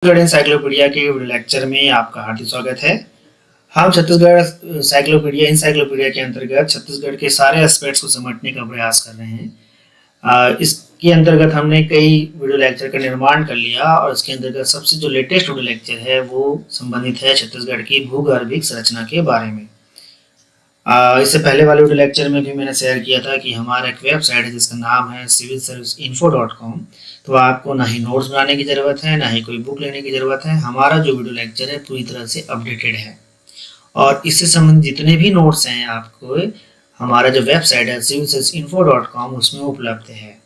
Chhattisgarh encyclopedia के video lecture में आपका हार्दिक स्वागत है। हम छत्तीसगढ़ इंसाइक्लोपीडिया के अंतर्गत छत्तीसगढ़ के सारे एस्पेक्ट्स को समझने का प्रयास कर रहे हैं। इसके अंतर्गत हमने कई वीडियो लेक्चर का निर्माण कर लिया और इसके अंतर्गत सबसे जो लेटेस्ट वीडियो लेक्चर है वो संबंधित है छत्तीसगढ़ की भूगर्भिक संरचना के बारे में। इससे पहले वाले वीडियो लेक्चर में भी मैंने शेयर किया था कि हमारा एक वेबसाइट है जिसका नाम है civilserviceinfo.com। तो आपको ना ही नोट्स बनाने की ज़रूरत है, ना ही कोई बुक लेने की ज़रूरत है। हमारा जो वीडियो लेक्चर है पूरी तरह से अपडेटेड है और इससे संबंधित जितने भी नोट्स हैं आपको हमारा जो वेबसाइट है civilserviceinfo.com उसमें उपलब्ध है।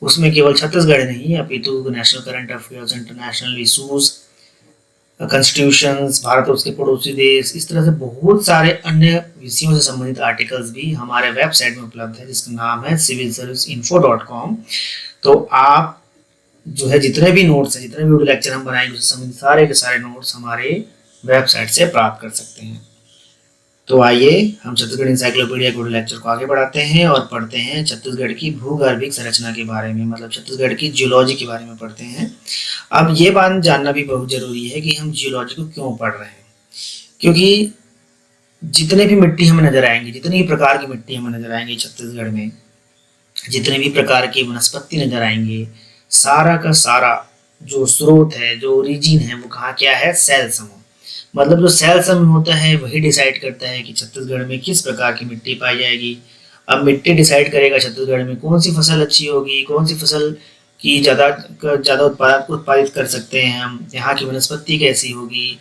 उसमें केवल छत्तीसगढ़ नहीं अपितु national current affairs, international issues, constitutions, Bharat और उसके पड़ोसी देश, इस तरह से बहुत सारे अन्य विषयों से संबंधित आर्टिकल्स भी हमारे वेबसाइट में उपलब्ध है जिसका नाम है civilserviceinfo.com। तो आप जो है जितने भी नोट्स हैं, जितने भी वीडियो लेक्चर हम बनाएंगे उससे संबंधित सारे के सारे नोट्स हमारे वेबसाइट से प्राप्त कर सकते हैं। तो आइए हम छत्तीसगढ़ इंसाइक्लोपीडिया के वीडियो लेक्चर को आगे बढ़ाते हैं और पढ़ते हैं छत्तीसगढ़ की भूगर्भिक संरचना के बारे में, मतलब छत्तीसगढ़ की जियोलॉजी के बारे में पढ़ते हैं। अब ये बात जानना भी बहुत जरूरी है कि हम जियोलॉजी को क्यों पढ़ रहे हैं, क्योंकि जितने भी मिट्टी हमें नजर आएंगे, जितनी भी प्रकार की मिट्टी हमें नजर आएंगी छत्तीसगढ़ में, जितने भी प्रकार की वनस्पति नजर आएंगे, सारा का सारा जो स्रोत है, जो ओरिजिन है, वो कहाँ क्या है, सैल समूह। मतलब जो सैल समूह होता है वही डिसाइड करता है कि छत्तीसगढ़ में किस प्रकार की मिट्टी पाई जाएगी। अब मिट्टी डिसाइड करेगा छत्तीसगढ़ में कौन सी फसल अच्छी होगी, कौन सी फसल की ज़्यादा उत्पादित कर सकते हैं हम, यहाँ की वनस्पति कैसी होगी,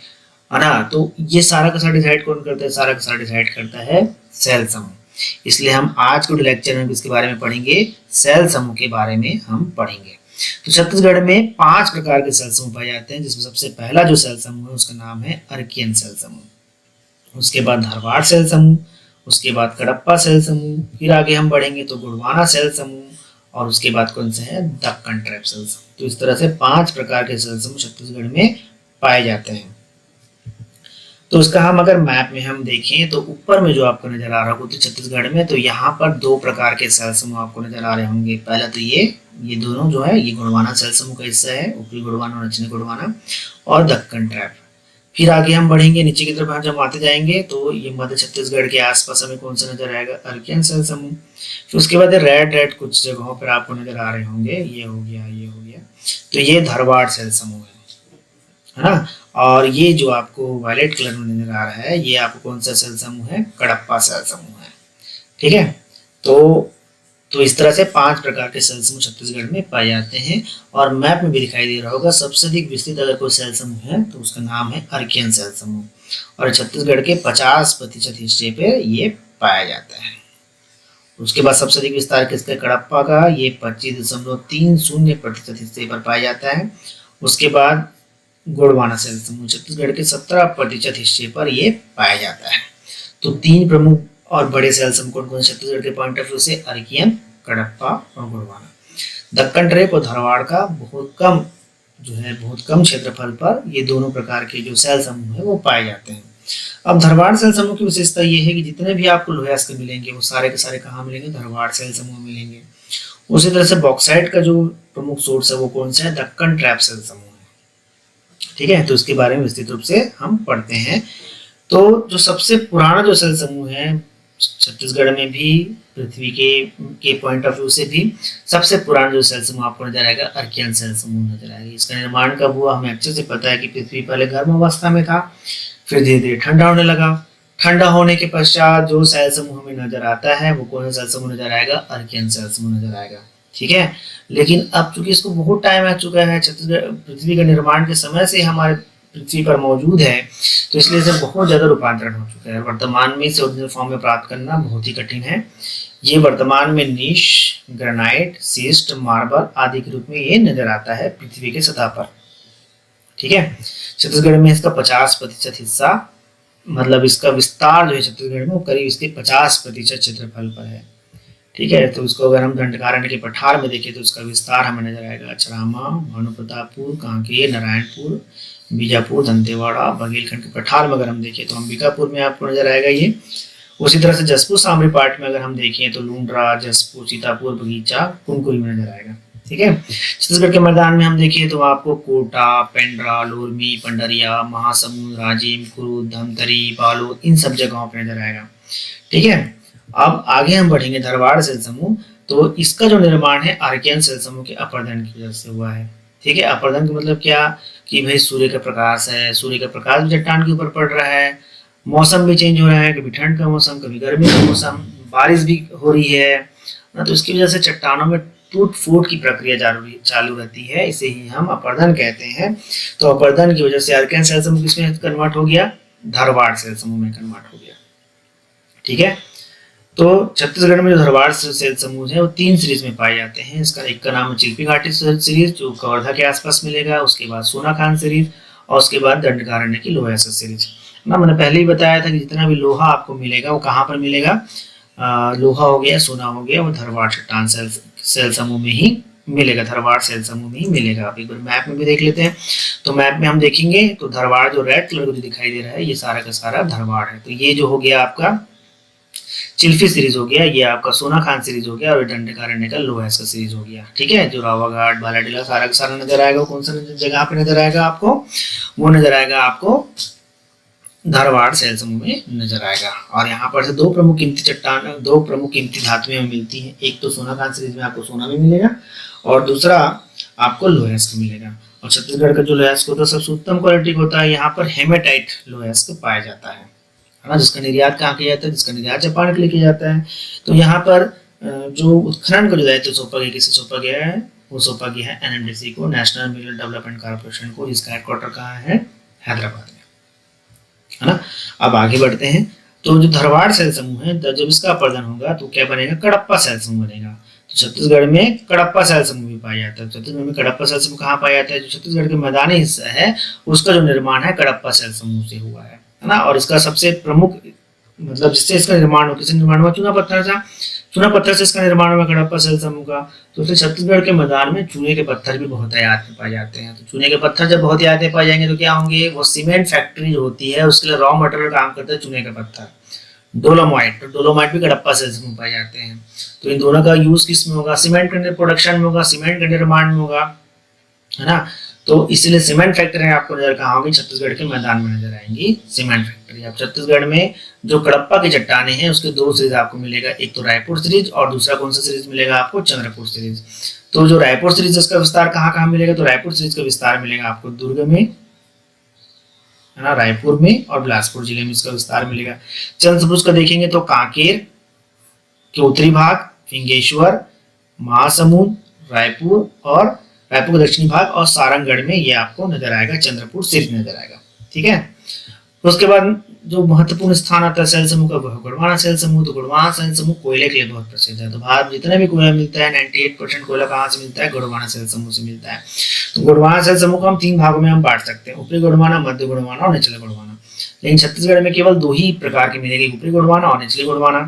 है ना। तो ये सारा का सारा डिसाइड कौन करता है, सारा का सारा डिसाइड करता है सैल समूह। इसलिए हम आज के लेक्चर में इसके बारे में पढ़ेंगे, सैल समूह के बारे में हम पढ़ेंगे। तो छत्तीसगढ़ में 5 प्रकार के सेल समूह पाए जाते हैं, जिसमें सबसे पहला जो सेल समूह है उसका नाम है अर्कियन सेल समूह। उसके बाद धारवाड़ सेल समूह, उसके बाद कडप्पा सेल समूह, फिर आगे हम बढ़ेंगे तो गोंडवाना सेल समूह और उसके बाद कौन सा है, दक्कन ट्रैप सेल समूह। तो इस तरह से 5 प्रकार के सेल समूह छत्तीसगढ़ में पाए जाते हैं। तो उसका हम अगर मैप में हम देखें तो ऊपर में जो आपको नजर आ रहा होगा तो छत्तीसगढ़ में, तो यहाँ पर 2 प्रकार के सेल समूह आपको नजर आ रहे होंगे। पहला तो ये दोनों जो है ये गोंडवाना सेल समूह का हिस्सा है, ऊपरी गोंडवाना और निचले गोंडवाना और दक्कन ट्रैप। फिर आगे हम बढ़ेंगे नीचे की तरफ, जब आते जाएंगे तो ये मध्य छत्तीसगढ़ के आसपास हमें कौन सा नजर आएगा, अर्कियन सेल समूह। फिर उसके बाद रेड कुछ जगहों पर आपको नजर आ रहे होंगे, ये हो गया, ये हो गया, तो ये धारवाड़ सेल समूह है ना। और ये जो आपको वायलेट कलर में नजर आ रहा है ये आपको कौन सा सेल समूह है, कडप्पा सेल समूह है। ठीक है, तो इस तरह से 5 प्रकार के सेल समूह छत्तीसगढ़ में पाए जाते हैं और मैप में भी दिखाई दे रहा होगा। सबसे अधिक विस्तृत अगर कोई सेल समूह है तो उसका नाम है अर्कियन सेल समूह और छत्तीसगढ़ के 50% हिस्से पे ये पाया जाता है। उसके बाद सबसे अधिक विस्तार किसका, कडप्पा का, ये 25.30% हिस्से पर पाया जाता है। उसके बाद गोंडवाना सेल समूह छत्तीसगढ़ के 17% हिस्से पर ये पाया जाता है। तो 3 प्रमुख और बड़े सेल समूह कौन कौन छत्तीसगढ़ के पॉइंट ऑफ व्यू से, अर्कियन, कडप्पा और गोंडवाना। दक्कन ट्रैप और धारवाड़ का बहुत कम क्षेत्रफल पर ये दोनों प्रकार के जो सेल समूह है वो पाए जाते हैं। अब धारवाड़ सेल समूह की विशेषता ये है कि जितने भी आपको लोहे अयस्क मिलेंगे वो सारे के सारे कहाँ मिलेंगे, धारवाड़ सेल समूह मिलेंगे। उसी तरह से बॉक्साइट का जो प्रमुख सोर्स है वो कौन सा है, दक्कन ट्रैप सेल समूह। ठीक है, तो इसके बारे में विस्तृत रूप से हम पढ़ते हैं। तो जो सबसे पुराना जो सेल समूह है छत्तीसगढ़ में भी, पृथ्वी के पॉइंट ऑफ व्यू से भी सबसे पुराना जो सेल समूह आपको नजर आएगा, अर्कियन सेल समूह नजर आएगा। इसका निर्माण कब हुआ, हमें अच्छे से पता है कि पृथ्वी पहले गर्म अवस्था में था, फिर धीरे धीरे ठंडा होने लगा। ठंडा होने के पश्चात जो सेल समूह हमें नजर आता है वो कौन सा सेल समूह नजर आएगा, अर्कियन सेल समूह नजर आएगा। ठीक है, लेकिन अब चूंकि इसको बहुत टाइम आ चुका है, छत्तीसगढ़ पृथ्वी का निर्माण के समय से हमारे पृथ्वी पर मौजूद है, तो इसलिए इसे बहुत ज्यादा रूपांतरण हो चुका है। वर्तमान में इसे ओरिजिनल फॉर्म में प्राप्त करना बहुत ही कठिन है। ये वर्तमान में नीश, ग्रेनाइट, सिस्ट, मार्बल आदि के रूप में ये नजर आता है पृथ्वी के सतह पर। ठीक है, छत्तीसगढ़ में इसका 50% हिस्सा, मतलब इसका विस्तार जो है छत्तीसगढ़ में वो करीब इसके 50% क्षेत्रफल पर है। ठीक है, तो उसको अगर हम दंडकारण्य के पठार में देखें तो उसका विस्तार हमें नजर आएगा, छरामा, भानुप्रतापपुर, कांकेर, नारायणपुर, बीजापुर, दंतेवाड़ा। बघेलखंड के पठार में अगर हम देखें तो अंबिकापुर में आपको नजर आएगा ये। उसी तरह से जसपुर सामरी पार्ट में अगर हम देखें तो लूंड्रा, जसपुर, सीतापुर, बगीचा, कुनकुरी में नजर आएगा। ठीक है। छत्तीसगढ़ के मैदान में हम देखिए तो आपको कोटा, पेंड्रा, लोरमी, पंडरिया, महासमुंद, राजिम, कुरुद, धमतरी, बालोद इन सब जगहों पर नजर आएगा। ठीक है। अब आगे हम बढ़ेंगे धारवाड़ सेल समूह। तो इसका जो निर्माण है आर्कियन सेल समूह के अपरदन की वजह से हुआ है। ठीक है। अपरदन का मतलब क्या कि भाई सूर्य का प्रकाश है, सूर्य का प्रकाश भी चट्टान के ऊपर पड़ रहा है, मौसम भी चेंज हो रहा है, कभी ठंड का मौसम, कभी गर्मी का मौसम, बारिश भी हो रही है ना, तो इसकी वजह से चट्टानों में टूट फूट की प्रक्रिया चालू रहती है, इसे ही हम अपरदन कहते हैं। तो अपरदन की वजह से आर्कियन सेल समूह किसमें कन्वर्ट हो गया, धारवाड़ सेल समूह में कन्वर्ट हो गया। ठीक है। तो छत्तीसगढ़ में जो धारवाड़ सेल समूह है वो 3 सीरीज में पाए जाते हैं। इसका एक का नाम है चिल्पी घाटी सीरीज जो कवर्धा के आसपास मिलेगा, उसके बाद सोनाखान सीरीज और उसके बाद दंडकारण्य की लोहा सीरीज ना। मैंने पहले ही बताया था कि जितना भी लोहा आपको मिलेगा वो कहाँ पर मिलेगा, लोहा हो गया, सोना हो गया, वो धारवाड़ चट्टान सेल समूह में ही मिलेगा, धारवाड़ सेल समूह में ही मिलेगा। आप एक बार मैप में भी देख लेते हैं। तो मैप में हम देखेंगे तो धारवाड़ जो रेड कलर जो दिखाई दे रहा है ये सारा का सारा धारवाड़ है। तो ये जो हो गया आपका चिल्फी सीरीज हो गया, ये आपका सोनाखान सीरीज हो गया और दंडकारण्य का लोहा का सीरीज हो गया। ठीक है। जो रावा घाट, बालाडीला सारा का सारा नजर आएगा। कौन सा जगह पे नजर आएगा आपको, वो नजर आएगा आपको धारवाड़ सेल समूह में नजर आएगा। और यहाँ पर से 2 प्रमुख कीमती धातुएं मिलती हैं। एक तो सोनाखान सीरीज में आपको सोना भी मिलेगा और दूसरा आपको लोहेस्क मिलेगा। और छत्तीसगढ़ का जो लोहेस्क होता है सबसे उत्तम क्वालिटी होता है। यहाँ पर हेमेटाइट लोहेस्क पाया जाता है ना, जिसका निर्यात कहाँ किया जाता है, जिसका निर्यात जापान के लिए किया जाता है। तो यहाँ पर जो उत्खनन का जो दायित्व सौंपा गया, किसे सौंपा गया है, वो सौंपा गया है NMDC को, नेशनल मिनरल डेवलपमेंट कॉर्पोरेशन को, जिसका हेडक्वार्टर कहाँ है, हैदराबाद में, है ना। अब आगे बढ़ते हैं। तो जो धारवाड़ सेल समूह है जब इसका अपरदन होगा तो क्या बनेगा, कडप्पा सेल समूह बनेगा। तो छत्तीसगढ़ में कडप्पा सेल समूह भी पाया जाता है। छत्तीसगढ़ में कडप्पा सेल समूह कहाँ पाया जाता है, जो छत्तीसगढ़ के मैदानी हिस्सा है उसका जो निर्माण है कडप्पा सेल समूह से हुआ है ना। और इसका सबसे प्रमुख मतलब जिससे इसका निर्माण हो, किससे निर्माण हुआ, चूना पत्थर था। चूना पत्थर से इसका निर्माण हुआ कडप्पा सेल समूह का। तो फिर छत्तीसगढ़ के मैदान में चूने के पत्थर भी बहुत आयात में पाए जाते हैं। तो चूने के पत्थर जब बहुत आयात में पाए जाएंगे तो क्या होंगे, वो सीमेंट फैक्ट्री जो होती है उसके लिए रॉ मटेरियल काम करता है चूने का पत्थर, डोलोमाइट। तो डोलोमाइट भी कडप्पा सेल समूह पाए जाते हैं। तो इन दोनों का यूज किस में होगा, सीमेंट के प्रोडक्शन में होगा, सीमेंट के निर्माण में होगा, है ना। तो इसलिए सीमेंट फैक्ट्री आपको नजर कहाँ होगी, छत्तीसगढ़ के मैदान में नजर आएंगी सीमेंट फैक्ट्री। अब छत्तीसगढ़ में जो कडप्पा की चट्टानें हैं उसके 2 सीरीज आपको मिलेगा, एक तो रायपुर सीरीज और दूसरा कौन सा सीरीज मिलेगा आपको, चंद्रपुर सीरीज। तो जो रायपुर सीरीज इसका विस्तार कहाँ कहाँ मिलेगा, तो रायपुर सीरीज का विस्तार मिलेगा आपको दुर्ग में, है ना, रायपुर में और बिलासपुर जिले में इसका विस्तार मिलेगा। चंद्रपुर का देखेंगे तो कांकेर के उत्तरी भाग, फिंगेश्वर, महासमुंद, रायपुर का दक्षिणी भाग और सारंगगढ़ में ये आपको नजर आएगा, चंद्रपुर सीरीज नजर आएगा। ठीक है। तो उसके बाद जो महत्वपूर्ण स्थान आता है सेल समूह का वह गोंडवाना सेल समूह। तो गोंडवाना सेल समूह कोयले के लिए बहुत प्रसिद्ध है। तो भारत जितना भी कोयला मिलता है 98% कोयला कहाँ से मिलता है, गोंडवाना सेल समूह से मिलता है। तो गोंडवाना सेल समूह को हम 3 भागों में हम बांट सकते हैं, ऊपरी गोंडवाना, मध्य गोंडवाना और निचला गोंडवाना। लेकिन छत्तीसगढ़ में केवल 2 ही प्रकार के मिलेंगे, ऊपरी गोंडवाना और निचले गोंडवाना।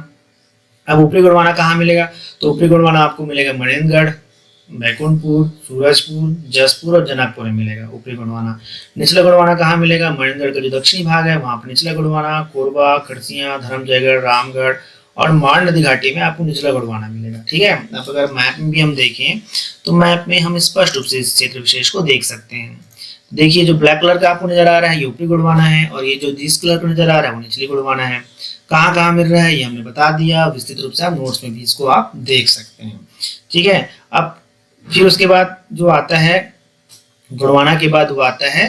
अब ऊपरी गोंडवाना कहाँ मिलेगा, तो ऊपरी गोंडवाना आपको मिलेगा मनेन्द्रगढ़, बैकुंठपुर, सूरजपुर, जसपुर और जनकपुर में मिलेगा ऊपरी गोंडवाना। निचला गोंडवाना कहाँ मिलेगा, मनेन्द्रगढ़ का जो दक्षिणी भाग है वहां पर निचला गोंडवाना, कोरबा, खरसिया, धर्मजयगढ़, रामगढ़ और माण नदी घाटी में आपको निचला गोंडवाना मिलेगा। ठीक है। अब अगर मैप में भी हम देखें तो मैप में हम स्पष्ट रूप से इस क्षेत्र विशेष को देख सकते हैं। देखिए जो ब्लैक कलर का आपको नजर आ रहा है ये ऊपरी गोंडवाना है और ये जो जिस कलर का नजर आ रहा है वो निचली गोंडवाना है। कहाँ कहाँ मिल रहा है ये हमने बता दिया, विस्तृत रूप से आप नोट्स में भी इसको आप देख सकते हैं। ठीक है। अब फिर उसके बाद जो आता है गोंडवाना के बाद वो आता है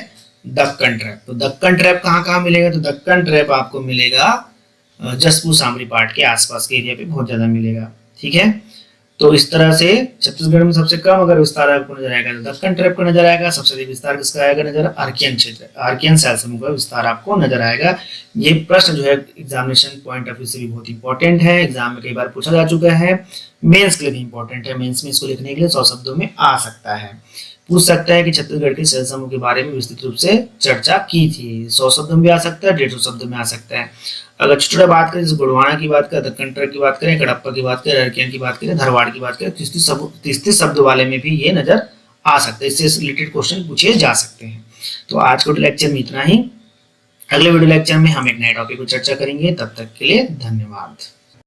दक्कन ट्रैप। तो दक्कन ट्रैप कहाँ कहाँ मिलेगा, तो दक्कन ट्रैप आपको मिलेगा जसपुर सामरी पाट के आसपास के एरिया पे बहुत ज्यादा मिलेगा। ठीक है। तो इस तरह से छत्तीसगढ़ में सबसे कम अगर विस्तार आपको नजर आएगा तो दक्कन ट्रैप का नजर आएगा, सबसे अधिक विस्तार किसका आएगा नजर, आर्कियन क्षेत्र, आर्कियन सेल समूह का विस्तार आपको नजर आएगा। ये प्रश्न जो है एग्जामिनेशन पॉइंट ऑफ व्यू से भी बहुत इंपॉर्टेंट है, एग्जाम में कई बार पूछा जा चुका है, मेंस के लिए भी इंपॉर्टेंट है। मेंस में इसको लिखने के लिए 100 शब्दों में आ सकता है, पूछ सकता है कि छत्तीसगढ़ के सेल समूह के बारे में विस्तृत रूप से चर्चा की थी। 100 शब्दों में भी आ सकता है, 150 शब्दों में आ सकता है। अगर छोटा बात करें, जैसे गोंडवाना की बात करें, दक्कन ट्रैप की बात करें, कडप्पा की बात करें, आर्कियन की बात करें, धारवाड़ की बात करें, 30 शब्द वाले में भी ये नजर आ सकता है, इससे रिलेटेड क्वेश्चन पूछे जा सकते हैं। तो आज के लेक्चर में इतना ही। अगले वीडियो लेक्चर में हम एक नए टॉपिक को चर्चा करेंगे। तब तक के लिए धन्यवाद।